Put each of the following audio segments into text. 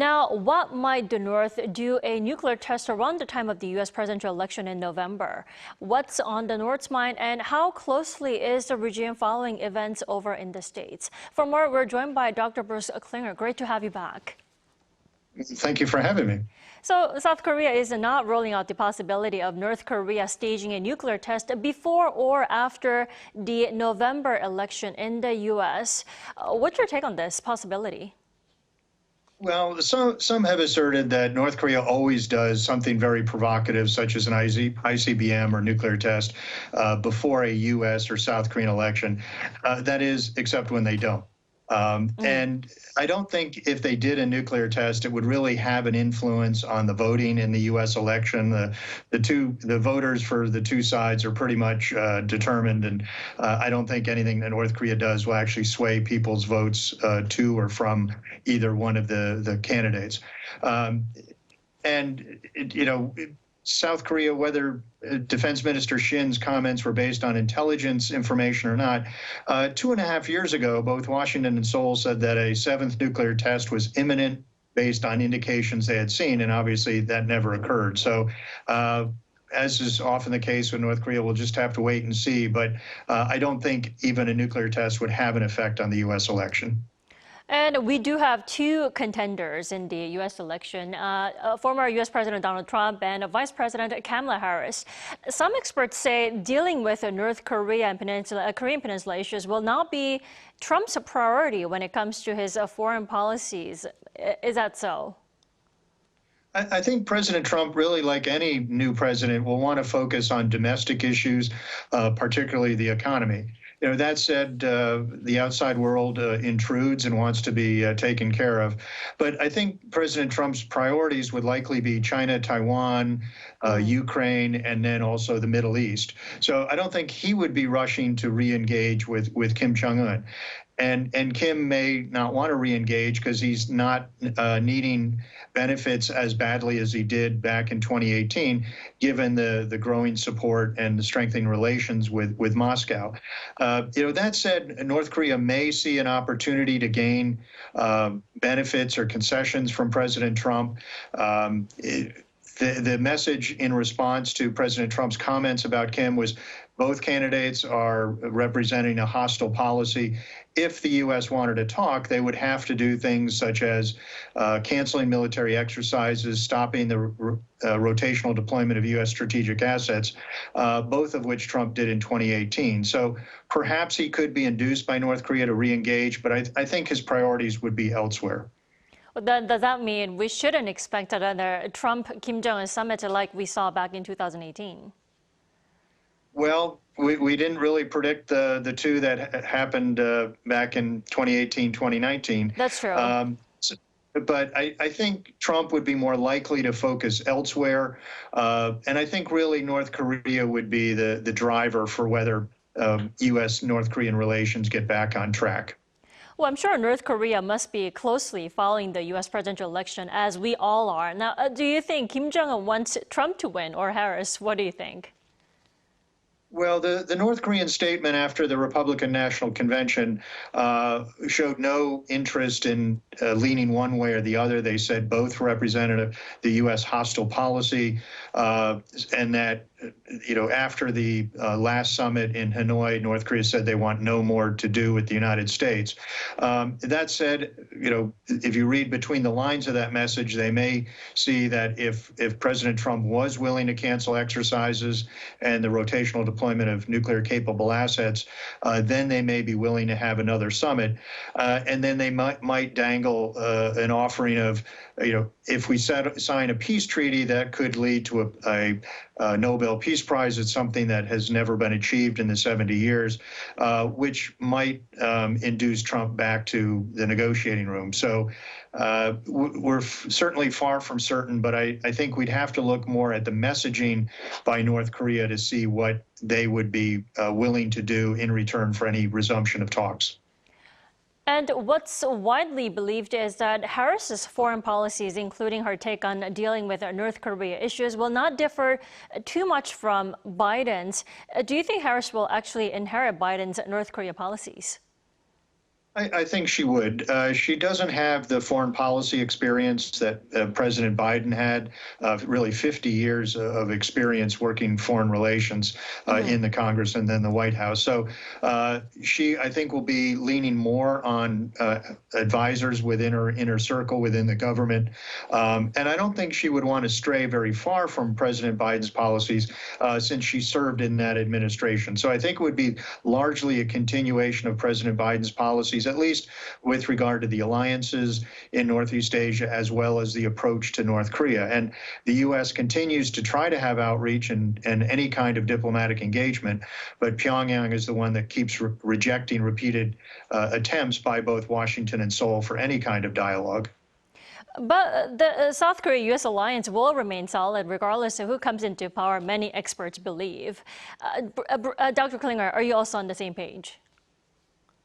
Now, what might the North do a nuclear test around the time of the U.S. presidential election in November? What's on the North's mind, and how closely is the regime following events over in the States? For more, we're joined by Dr. Bruce Klinger. Great to have you back. Thank you for having me. So, South Korea is not ruling out the possibility of North Korea staging a nuclear test before or after the November election in the U.S. What's your take on this possibility? Well, some have asserted that North Korea always does something very provocative, such as an ICBM or nuclear test, before a U.S. or South Korean election. That is, except when they don't. And I don't think if they did a nuclear test, it would really have an influence on the voting in the U.S. election. The voters for the two sides are pretty much determined, and I don't think anything that North Korea does will actually sway people's votes to or from either one of the candidates. South Korea, whether Defense Minister Shin's comments were based on intelligence information or not, 2.5 years ago, both Washington and Seoul said that a seventh nuclear test was imminent based on indications they had seen, and obviously that never occurred. So, as is often the case with North Korea, we'll just have to wait and see. But I don't think even a nuclear test would have an effect on the U.S. election. And we do have two contenders in the U.S. election, former U.S. President Donald Trump and Vice President Kamala Harris. Some experts say dealing with North Korea and Korean Peninsula issues will not be Trump's priority when it comes to his foreign policies. Is that so? I think President Trump, really like any new president, will want to focus on domestic issues, particularly the economy. That said, the outside world intrudes and wants to be taken care of. But I think President Trump's priorities would likely be China, Taiwan, Ukraine, and then also the Middle East. So I don't think he would be rushing to re-engage with Kim Jong-un. And Kim may not want to re-engage because he's not needing benefits as badly as he did back in 2018, given the growing support and the strengthening relations with Moscow. That said, North Korea may see an opportunity to gain benefits or concessions from President Trump. The message in response to President Trump's comments about Kim was both candidates are representing a hostile policy. If the U.S. wanted to talk, they would have to do things such as canceling military exercises, stopping the rotational deployment of U.S. strategic assets, both of which Trump did in 2018. So perhaps he could be induced by North Korea to re-engage, but I think his priorities would be elsewhere. Well, then, does that mean we shouldn't expect another Trump-Kim Jong-un summit like we saw back in 2018? Well, we didn't really predict the two that happened back in 2018, 2019. That's true. But I think Trump would be more likely to focus elsewhere. And I think really North Korea would be the driver for whether U.S.-North Korean relations get back on track. Well, I'm sure North Korea must be closely following the U.S. presidential election, as we all are. Now, do you think Kim Jong-un wants Trump to win or Harris? What do you think? Well, the North Korean statement after the Republican National Convention showed no interest in leaning one way or the other. They said both represented the U.S. hostile policy, and that, after the last summit in Hanoi, North Korea said they want no more to do with the United States. That said, if you read between the lines of that message, they may see that if President Trump was willing to cancel exercises and the rotational deployment of nuclear-capable assets, then they may be willing to have another summit. And then they might dangle an offering of, if we sign a peace treaty, that could lead to a Nobel Peace Prize. It's something that has never been achieved in the 70 years, which might induce Trump back to the negotiating room. So we're certainly far from certain, but I think we'd have to look more at the messaging by North Korea to see what they would be willing to do in return for any resumption of talks. And what's widely believed is that Harris's foreign policies, including her take on dealing with North Korea issues, will not differ too much from Biden's. Do you think Harris will actually inherit Biden's North Korea policies? I think she would. She doesn't have the foreign policy experience that President Biden had, really 50 years of experience working foreign relations in the Congress and then the White House. So she, I think, will be leaning more on advisors within her inner circle, within the government. And I don't think she would want to stray very far from President Biden's policies since she served in that administration. So I think it would be largely a continuation of President Biden's policies, at least with regard to the alliances in Northeast Asia, as well as the approach to North Korea. And the U.S. continues to try to have outreach and any kind of diplomatic engagement, but Pyongyang is the one that keeps rejecting repeated attempts by both Washington and Seoul for any kind of dialogue. But the South Korea-U.S. alliance will remain solid regardless of who comes into power, many experts believe. Dr. Klinger, are you also on the same page?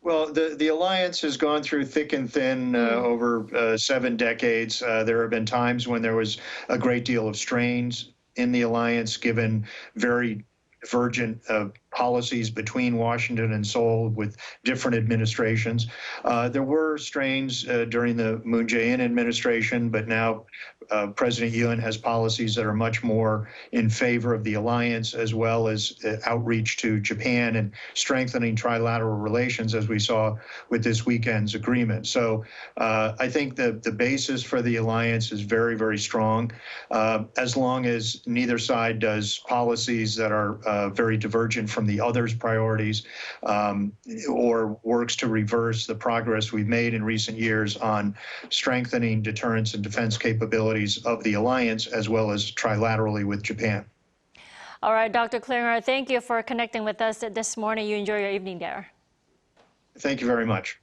Well, the alliance has gone through thick and thin over 7 decades. There have been times when there was a great deal of strains in the alliance, given very divergent policies between Washington and Seoul with different administrations. There were strains during the Moon Jae-in administration, but now President Yoon has policies that are much more in favor of the alliance, as well as outreach to Japan and strengthening trilateral relations, as we saw with this weekend's agreement. So I think the basis for the alliance is very, very strong, as long as neither side does policies that are very divergent from the other's priorities, or works to reverse the progress we've made in recent years on strengthening deterrence and defense capabilities of the alliance, as well as trilaterally with Japan. All right, Dr. Klinger, thank you for connecting with us this morning. You enjoy your evening there. Thank you very much.